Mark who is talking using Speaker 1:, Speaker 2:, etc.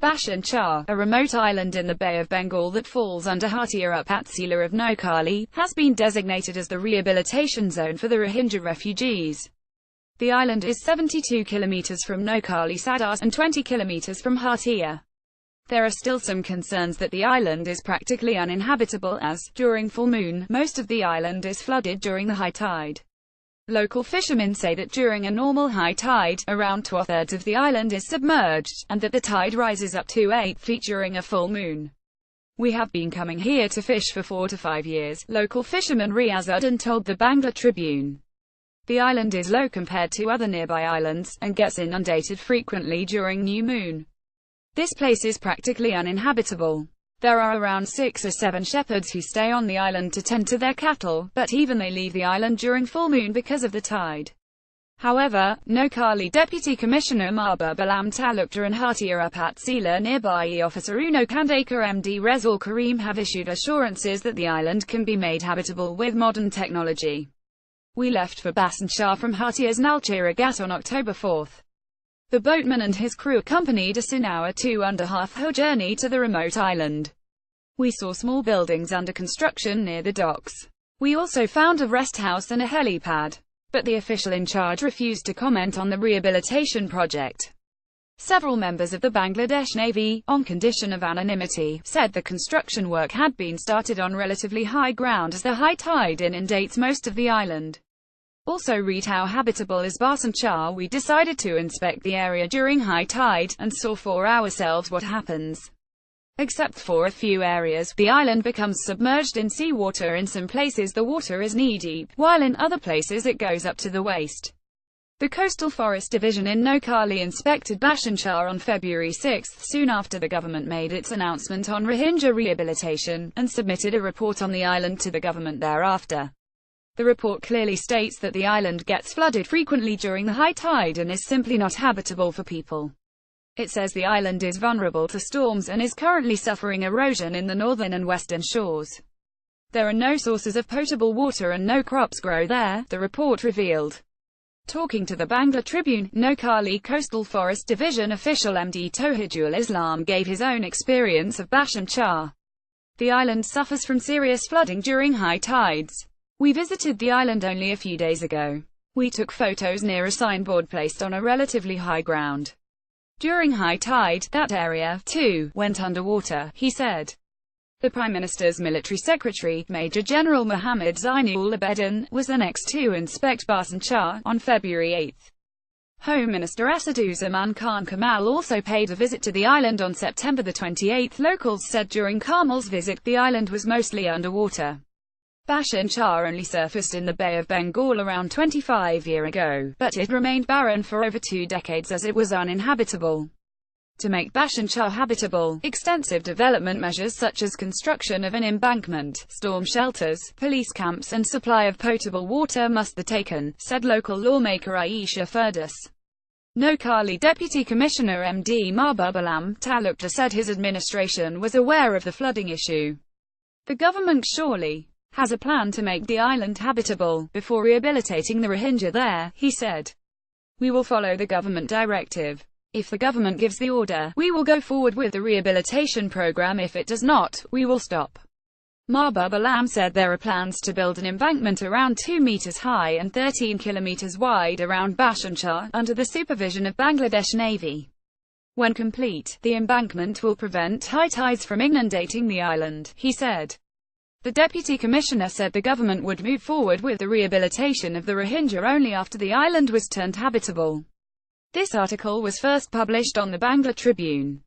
Speaker 1: Bhashan Char, a remote island in the Bay of Bengal that falls under Hatiya upazila of Noakhali, has been designated as the rehabilitation zone for the Rohingya refugees. The island is 72 kilometers from Noakhali Sadar and 20 kilometers from Hatiya. There are still some concerns that the island is practically uninhabitable as, during full moon, most of the island is flooded during the high tide. Local fishermen say that during a normal high tide, around two-thirds of the island is submerged, and that the tide rises up to 8 feet during a full moon. "We have been coming here to fish for 4 to 5 years, local fisherman Riaz Uddin told the Bangla Tribune. The island is low compared to other nearby islands, and gets inundated frequently during new moon. This place is practically uninhabitable. There are around 6 or 7 shepherds who stay on the island to tend to their cattle, but even they leave the island during full moon because of the tide." However, Noakhali Deputy Commissioner Mahbub Talukta and Hatiya upazila nearby Officer Uno Kandakar MD Rezul Karim have issued assurances that the island can be made habitable with modern technology. "We left for Bhashan Char from Hatiya's Nalchira Regat on October 4. The boatman and his crew accompanied us in our 2.5-hour journey to the remote island. We saw small buildings under construction near the docks. We also found a rest house and a helipad. But the official in charge refused to comment on the rehabilitation project." Several members of the Bangladesh Navy, on condition of anonymity, said the construction work had been started on relatively high ground as the high tide inundates most of the island. Also read how habitable is Bhashan Char. "We decided to inspect the area during high tide, and saw for ourselves what happens. Except for a few areas, the island becomes submerged in seawater. In some places the water is knee-deep, while in other places it goes up to the waist." The Coastal Forest Division in Noakhali inspected Bhashan Char on February 6, soon after the government made its announcement on Rohingya rehabilitation, and submitted a report on the island to the government thereafter. The report clearly states that the island gets flooded frequently during the high tide and is simply not habitable for people. It says the island is vulnerable to storms and is currently suffering erosion in the northern and western shores. There are no sources of potable water and no crops grow there, the report revealed. Talking to the Bangla Tribune, Noakhali Coastal Forest Division official MD Tohidul Islam gave his own experience of Bhashan Char. "The island suffers from serious flooding during high tides. We visited the island only a few days ago. We took photos near a signboard placed on a relatively high ground. During high tide, that area, too, went underwater," he said. The Prime Minister's military secretary, Major General Mohammed Zainul Abedin, was the next to inspect Bhashan Char, on February 8. Home Minister Asaduzzaman Khan Kamal also paid a visit to the island on September 28. Locals said during Kamal's visit, the island was mostly underwater. Bhashan Char only surfaced in the Bay of Bengal around 25 years ago, but it remained barren for over 2 decades as it was uninhabitable. To make Bhashan Char habitable, extensive development measures such as construction of an embankment, storm shelters, police camps and supply of potable water must be taken, said local lawmaker Aisha Firdaus. Noakhali Deputy Commissioner MD Mahbub Talukta said his administration was aware of the flooding issue. "The government surely has a plan to make the island habitable, before rehabilitating the Rohingya there," he said. "We will follow the government directive. If the government gives the order, we will go forward with the rehabilitation program. If it does not, we will stop." Mahbub said there are plans to build an embankment around 2 meters high and 13 kilometers wide around Bhashan Char, under the supervision of Bangladesh Navy. When complete, the embankment will prevent high tides from inundating the island, he said. The Deputy Commissioner said the government would move forward with the rehabilitation of the Rohingya only after the island was turned habitable. This article was first published on the Bangla Tribune.